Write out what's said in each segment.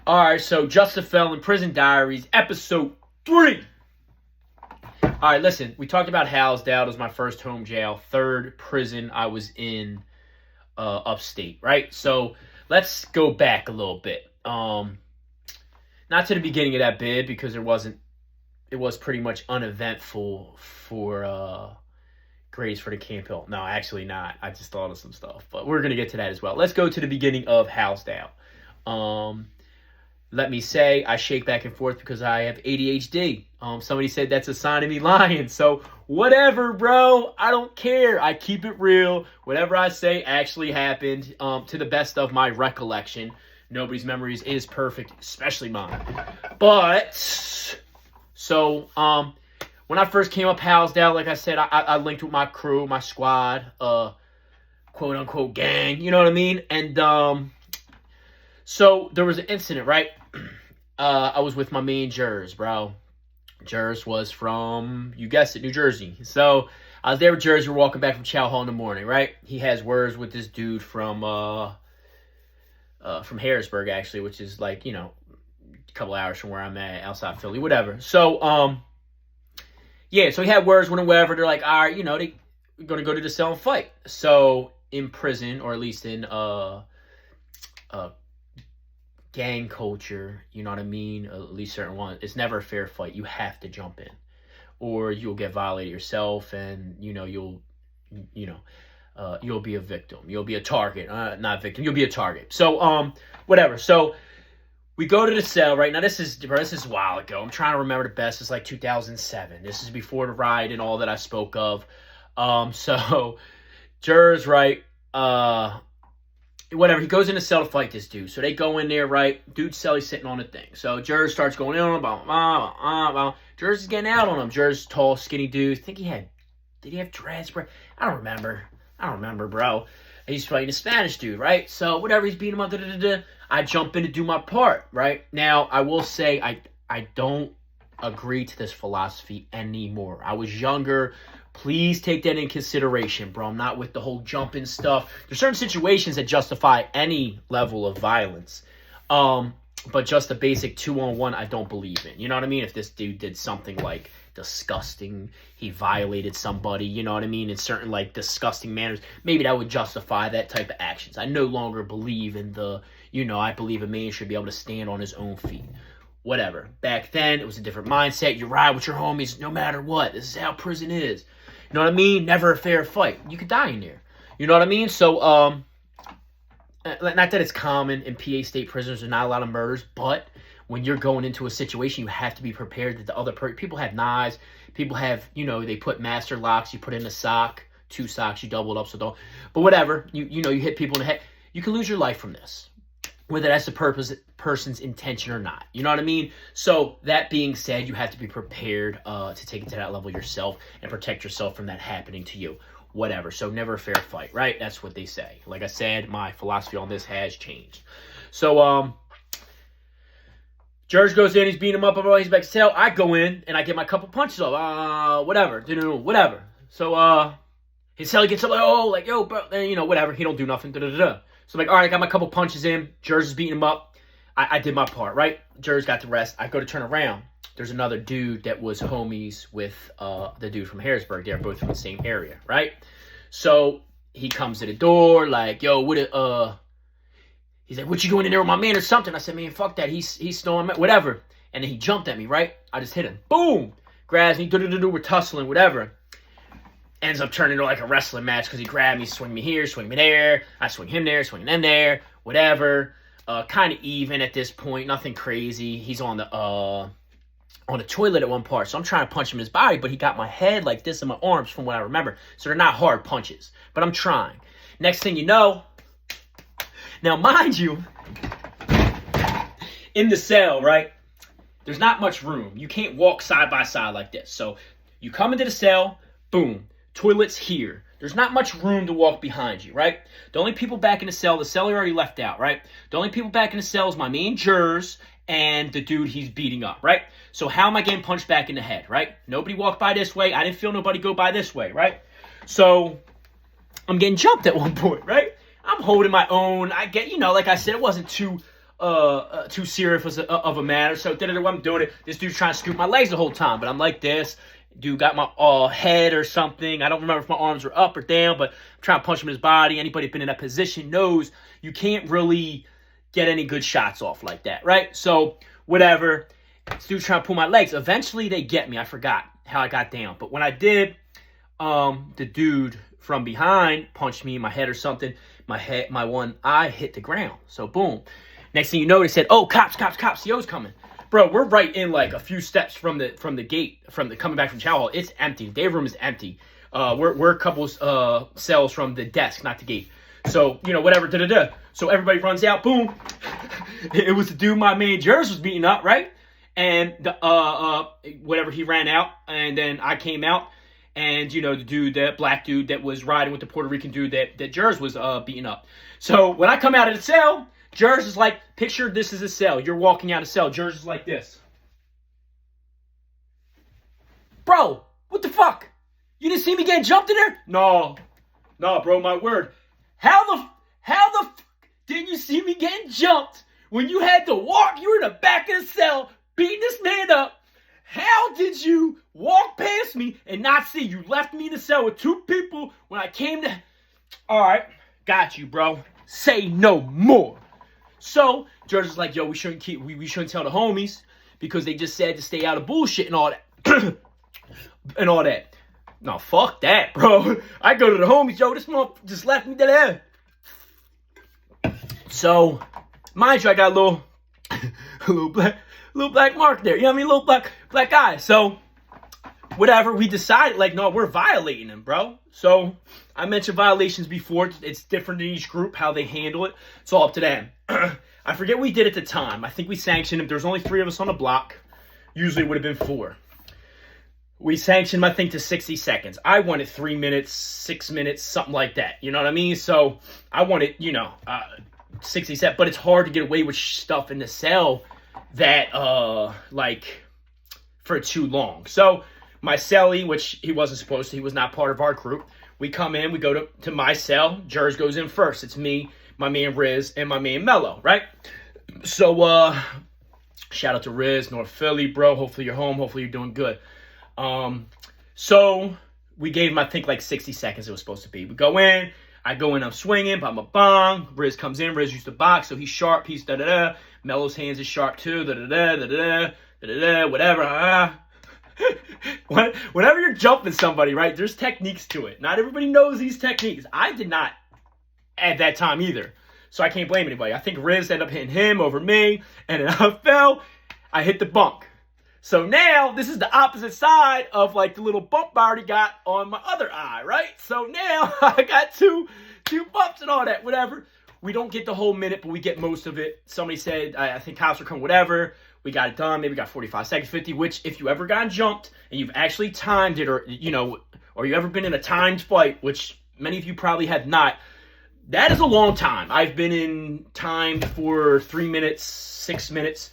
All right, so Just a Felon, Prison Diaries, episode 3. All right, listen, we talked about Halsdale. It was my first home jail, third prison I was in upstate, right? So let's go back a little bit. Not to the beginning of that bid because it was pretty much uneventful for grades for the Camp Hill. No, actually not. I just thought of some stuff, but we're going to get to that as well. Let's go to the beginning of Halsdale. Let me say, I shake back and forth because I have ADHD. Somebody said that's a sign of me lying. So whatever, bro. I don't care. I keep it real. Whatever I say actually happened to the best of my recollection. Nobody's memories is perfect, especially mine. But, so, when I first came up Halsdale, like I said, I linked with my crew, my squad, quote-unquote gang, you know what I mean? And, so there was an incident, right? I was with my main jurors, bro. Jurors was from, you guessed it, New Jersey. So I was there with Jurors. We're walking back from Chow Hall in the morning, right? He has words with this dude from Harrisburg, actually, which is like, you know, a couple hours from where I'm at, outside Philly, whatever. So, yeah, so he had words with him, whatever. They're like, all right, you know, they're going to go to the cell and fight. So in prison, or at least in gang culture, you know what I mean? At least certain ones. It's never a fair fight. You have to jump in, or you'll get violated yourself, and you'll be a victim. You'll be a target. Not victim. You'll be a target. So whatever. So we go to the cell right now. This is a while ago. I'm trying to remember the best. It's like 2007. This is before the riot and all that I spoke of. So jurors, right? Whatever, he goes in the cell to fight this dude. So they go in there, right? Dude's cell, he's sitting on the thing. So Jurors starts going in on him. Jurors is getting out on him. Jurors, tall, skinny dude. Did he have dreads, bro? I don't remember, bro. He's fighting a Spanish dude, right? So whatever, he's beating him up. I jump in to do my part, right? Now, I will say I don't agree to this philosophy anymore. I was younger. Please take that in consideration, bro. I'm not with the whole jumping stuff. There's certain situations that justify any level of violence. But just the basic 2-on-1, I don't believe in. You know what I mean? If this dude did something like disgusting, he violated somebody, you know what I mean, in certain like disgusting manners, maybe that would justify that type of actions. I no longer believe in I believe a man should be able to stand on his own feet. Whatever. Back then, it was a different mindset. You ride with your homies no matter what. This is how prison is. You know what I mean? Never a fair fight. You could die in there. You know what I mean? So, not that it's common in PA state prisons, there's not a lot of murders, but when you're going into a situation, you have to be prepared that the other people have knives. People have, they put master locks. You put in a sock, 2 socks, you double it up, so don't. But whatever, you hit people in the head. You can lose your life from this, whether that's the person's intention or not. You know what I mean? So that being said, you have to be prepared to take it to that level yourself and protect yourself from that happening to you. Whatever. So never a fair fight, right? That's what they say. Like I said, my philosophy on this has changed. So, George goes in, he's beating him up, he's back to cell. I go in and I get my couple punches off. Whatever. So, his cell gets up like, yo, bro, whatever. He don't do nothing. So I'm like, all right, I got my couple punches in. Jurors is beating him up. I did my part, right? Jurors got the rest. I go to turn around. There's another dude that was homies with the dude from Harrisburg. They're both from the same area, right? So he comes to the door like, yo, he's like, what you doing in there with my man or something? I said, man, fuck that. He's snowing, whatever. And then he jumped at me, right? I just hit him. Boom! Grabs me, we're tussling, whatever. Ends up turning into like a wrestling match because he grabbed me, swing me here, swing me there. I swing him there, swing him there, whatever. Kind of even at this point, nothing crazy. He's on the toilet at one part, so I'm trying to punch him in his body, but he got my head like this in my arms from what I remember. So they're not hard punches, but I'm trying. Next thing you know, now mind you, in the cell, right, there's not much room. You can't walk side by side like this. So you come into the cell, boom, toilet's here. There's not much room to walk behind you, right? The only people back in the cell already left out, right? The only people back in the cell is my main jurors and the dude he's beating up, right? So how am I getting punched back in the head, right? Nobody walked by this way. I didn't feel nobody go by this way, right? So I'm getting jumped at one point, right? I'm holding my own. I get, like I said, it wasn't too too serious of a matter. So while I'm doing it, this dude's trying to scoop my legs the whole time, but I'm like this. Dude got my head or something. I don't remember if my arms were up or down, but I'm trying to punch him in his body. Anybody been in that position knows you can't really get any good shots off like that, right? So whatever. This dude's trying to pull my legs. Eventually they get me. I forgot how I got down, but when I did, the dude from behind punched me in my head or something. My one eye hit the ground. So boom. Next thing you know, they said, "Oh, cops, CO's coming." Bro, we're right in like a few steps from the gate, coming back from chow hall. It's empty. The day room is empty. We're a couple cells from the desk, not the gate. So, whatever, So everybody runs out, boom. It was the dude my man Jers was beating up, right? And whatever, he ran out, and then I came out, and the black dude that was riding with the Puerto Rican dude that Jers was beating up. So when I come out of the cell, Jers is like, picture this is a cell. You're walking out of cell. Jers is like this. Bro, what the fuck? You didn't see me getting jumped in there? No, bro, my word. How the fuck didn't you see me getting jumped when you had to walk? You were in the back of the cell beating this man up. How did you walk past me and not see? You left me in the cell with two people when I came to... All right, got you, bro. Say no more. So George is like, yo, we shouldn't tell the homies because they just said to stay out of bullshit and all that. And all that. No, fuck that, bro. I go to the homies, yo, this motherfucker just left me there. So, mind you, I got a little black mark there. You know what I mean? Little black eye. So, whatever, we decided, like, no, we're violating him, bro. So, I mentioned violations before. It's different in each group, how they handle it. It's all up to them. I forget what we did at the time. I think we sanctioned him. There's only 3 of us on the block. Usually it would have been 4. We sanctioned him, I think, to 60 seconds. I wanted 3 minutes, 6 minutes, something like that. You know what I mean? So, I wanted, 60 seconds. But it's hard to get away with stuff in the cell that, for too long. So, my cellie, which he wasn't supposed to, he was not part of our group. We come in, we go to my cell. Jers goes in first. It's me, my man Riz, and my man Mello, right? So, shout out to Riz, North Philly, bro. Hopefully you're home. Hopefully you're doing good. So, we gave him, I think, like 60 seconds it was supposed to be. We go in. I go in, I'm swinging, but I'm a bong. Riz comes in. Riz used to box, so he's sharp. He's da-da-da. Mello's hands is sharp, too. Da-da-da, da-da-da, da-da-da, whatever. Whenever you're jumping somebody, right, there's techniques to it. Not everybody knows these techniques. I did not at that time either. So I can't blame anybody. I think Riz ended up hitting him over me, and then I fell. I hit the bunk. So now, this is the opposite side of, like, the little bump I already got on my other eye, right? So now, I got two bumps and all that, whatever. We don't get the whole minute, but we get most of it. Somebody said, I think cops are coming, whatever. We got it done. Maybe got 45 seconds, 50, which if you ever got jumped and you've actually timed it or you ever been in a timed fight, which many of you probably have not, that is a long time. I've been in timed for 3 minutes, 6 minutes,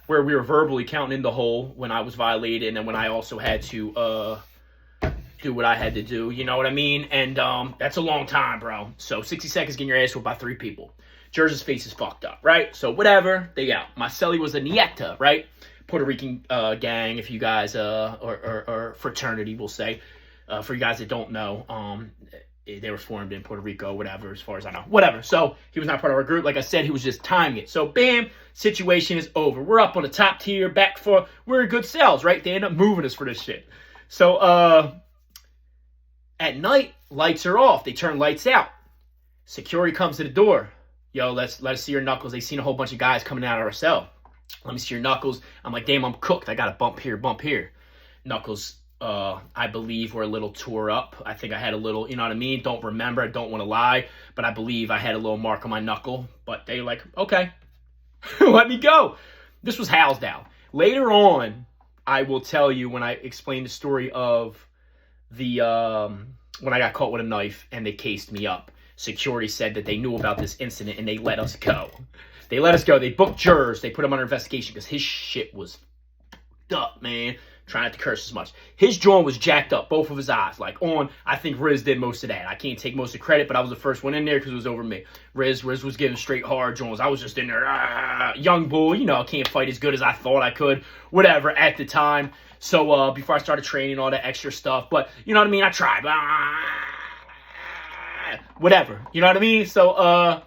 where we were verbally counting in the hole when I was violated and then when I also had to do what I had to do. You know what I mean? And that's a long time, bro. So 60 seconds getting your ass whooped by 3 people. Jersey's face is fucked up, right? So whatever, they out. My cellie was a Nieta, right? Puerto Rican gang, if you guys, or fraternity, we'll say. For you guys that don't know, they were formed in Puerto Rico, whatever, as far as I know. Whatever. So he was not part of our group. Like I said, he was just timing it. So bam, situation is over. We're up on the top tier, back for, we're in good cells, right? They end up moving us for this shit. So at night, lights are off. They turn lights out. Security comes to the door. Yo, let us see your knuckles. They seen a whole bunch of guys coming out of our cell. Let me see your knuckles. I'm like, damn, I'm cooked. I got a bump here. Knuckles, I believe, were a little tore up. I think I had a little, you know what I mean? Don't remember. I don't want to lie. But I believe I had a little mark on my knuckle. But they were like, okay, let me go. This was housed out. Later on, I will tell you when I explain the story of the when I got caught with a knife and they cased me up. Security said that they knew about this incident and they let us go. They let us go. They booked jurors. They put him under investigation because his shit was fucked up, man. Try not to curse as much. His jaw was jacked up, both of his eyes, like on. I think Riz did most of that. I can't take most of the credit, but I was the first one in there because it was over me. Riz was giving straight hard jaws. I was just in there, young bull, you know, can't fight as good as I thought I could, whatever, at the time. So before I started training, all that extra stuff. But, you know what I mean? I tried. Whatever. You know what I mean? So,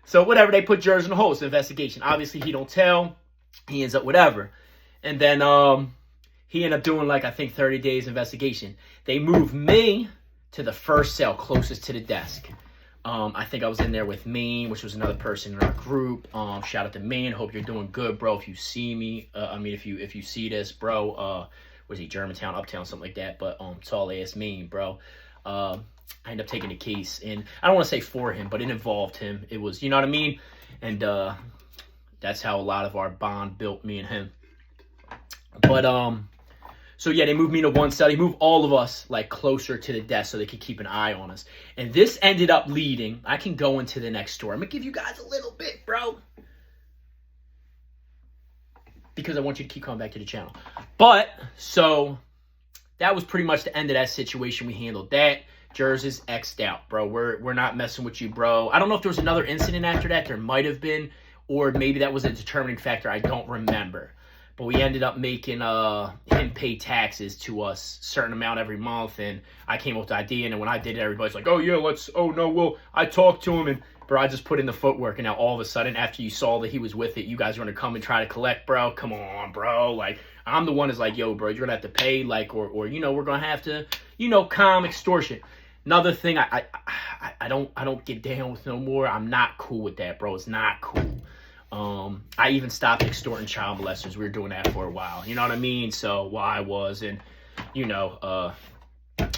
so whatever, they put Jers in the hole. It's an investigation. Obviously, he don't tell. He ends up whatever. And then he ended up doing, like, I think 30 days investigation. They moved me to the first cell closest to the desk. I think I was in there with Maine, which was another person in our group. Shout out to Maine. Hope you're doing good, bro. If you see me, if you see this, bro, was he Germantown, Uptown, something like that? But tall ass Maine, bro. I ended up taking the case, and I don't want to say for him, but it involved him. It was, you know what I mean? And that's how a lot of our bond built, me and him. But so yeah, they moved me to one cell. They moved all of us like closer to the desk so they could keep an eye on us. And this ended up leading. I can go into the next story. I'm gonna give you guys a little bit, bro, because I want you to keep coming back to the channel. But so that was pretty much the end of that situation. We handled that. Jers is X'd out, bro. We're not messing with you, bro. I don't know if there was another incident after that. There might have been, or maybe that was a determining factor. I don't remember. But we ended up making him pay taxes to us, certain amount every month, and I came up with the idea, and then when I did it, everybody's like, oh yeah, I talked to him, and bro, I just put in the footwork, and now all of a sudden, after you saw that he was with it, you guys are gonna come and try to collect, bro. Come on, bro. Like, I'm the one that's like, yo, bro, you're gonna have to pay, like, or you know, we're gonna have to, you know, calm extortion. Another thing I don't get down with no more. I'm not cool with that, bro. It's not cool. I even stopped extorting child molesters. We were doing that for a while. You know what I mean? So while I was in, you know,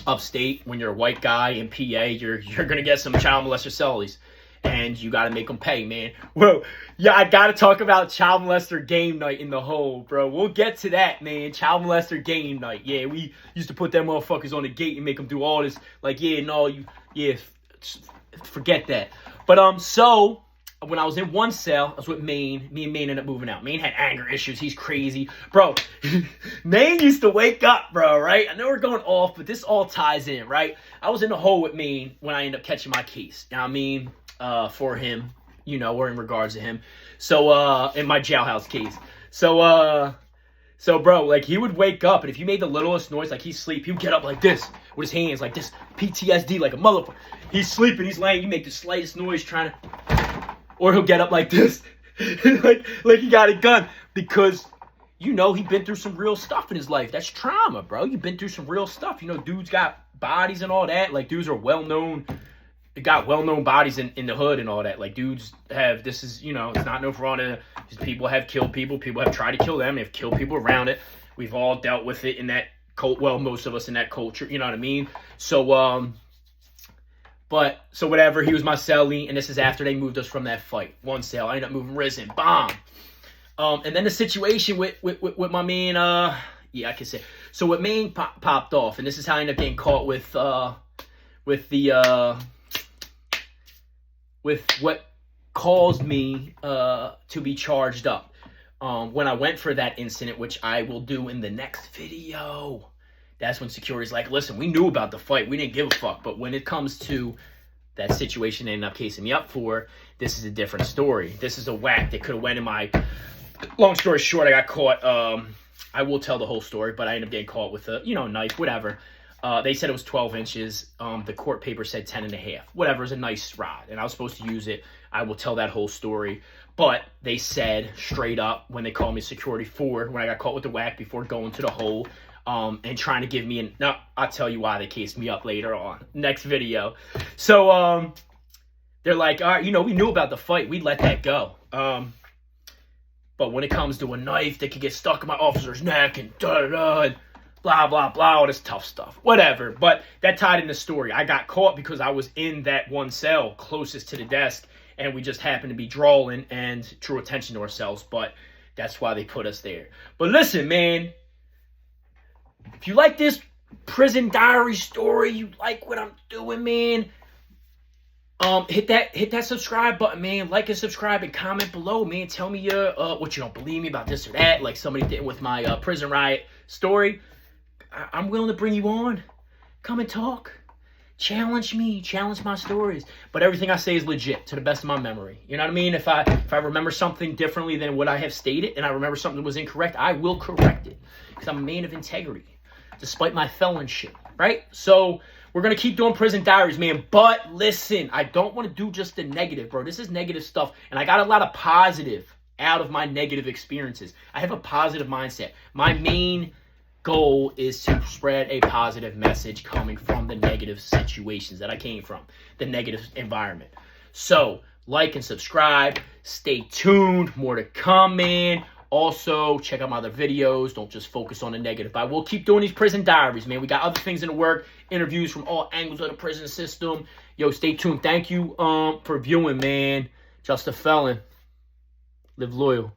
upstate, when you're a white guy in PA, you're gonna get some child molester cellies, and you gotta make them pay, man. Whoa, yeah, I gotta talk about child molester game night in the hole, bro. We'll get to that, man. Child molester game night. Yeah, we used to put them motherfuckers on the gate and make them do all this. Like, yeah, no, forget that. But so when I was in one cell, I was with Maine. Me and Maine ended up moving out. Maine had anger issues. He's crazy. Bro, Maine used to wake up, bro, right? I know we're going off, but this all ties in, right? I was in the hole with Maine when I ended up catching my case. You know what I mean? For him, you know, or in regards to him. So, in my jailhouse case. So, bro, like, he would wake up, and if you made the littlest noise, like he's asleep, he would get up like this, with his hands, like this, PTSD, like a motherfucker. He's sleeping, he's laying, you make the slightest noise trying to, or he'll get up like this, like he got a gun, because, you know, he'd been through some real stuff in his life. That's trauma, bro. You've been through some real stuff. You know, dudes got bodies and all that. Like, dudes are well-known. They got well-known bodies in the hood and all that. Like, dudes have, this is, you know, it's not no fraud. People have killed people. People have tried to kill them. They've killed people around it. We've all dealt with it in that cult. Well, most of us in that culture. You know what I mean? So, so whatever. He was my cellie, and this is after they moved us from that fight. One cell. I ended up moving Risen. Bomb. And then the situation with my main, yeah, I can say. So what main popped off, and this is how I ended up getting caught with what caused me to be charged up. When I went for that incident, which I will do in the next video, that's when security's like, listen, we knew about the fight. We didn't give a fuck. But when it comes to that situation they ended up casing me up for, this is a different story. This is a whack that could have went in my... Long story short, I got caught. I will tell the whole story, but I ended up getting caught with a, knife, whatever. They said it was 12 inches. The court paper said 10 and a half. Whatever, it's a nice rod, and I was supposed to use it. I will tell that whole story. But they said straight up when they called me security for when I got caught with the whack before going to the hole, and trying to give me no, I'll tell you why they cased me up later on. Next video. So, they're like, all right, we knew about the fight. We'd let that go. But when it comes to a knife that could get stuck in my officer's neck and da-da-da, and blah, blah, blah, all this tough stuff. Whatever. But that tied in the story. I got caught because I was in that one cell closest to the desk, and we just happened to be drawing and drew attention to ourselves. But that's why they put us there. But listen, man. If you like this prison diary story, you like what I'm doing, man, Hit that subscribe button, man. Like and subscribe and comment below, man. Tell me what you don't believe me about this or that, like somebody did with my prison riot story. I'm willing to bring you on. Come and talk. Challenge me. Challenge my stories. But everything I say is legit to the best of my memory. You know what I mean? If I remember something differently than what I have stated and I remember something that was incorrect, I will correct it. Because I'm a man of integrity. Despite my felonship. Right? So we're going to keep doing Prison Diaries, man. But listen, I don't want to do just the negative, bro. This is negative stuff. And I got a lot of positive out of my negative experiences. I have a positive mindset. My main goal is to spread a positive message coming from the negative situations that I came from, the negative environment. So, like and subscribe. Stay tuned. More to come, man. Also, check out my other videos. Don't just focus on the negative. But I will keep doing these Prison Diaries, man. We got other things in the work. Interviews from all angles of the prison system. Yo, stay tuned. Thank you for viewing, man. Just a felon. Live loyal.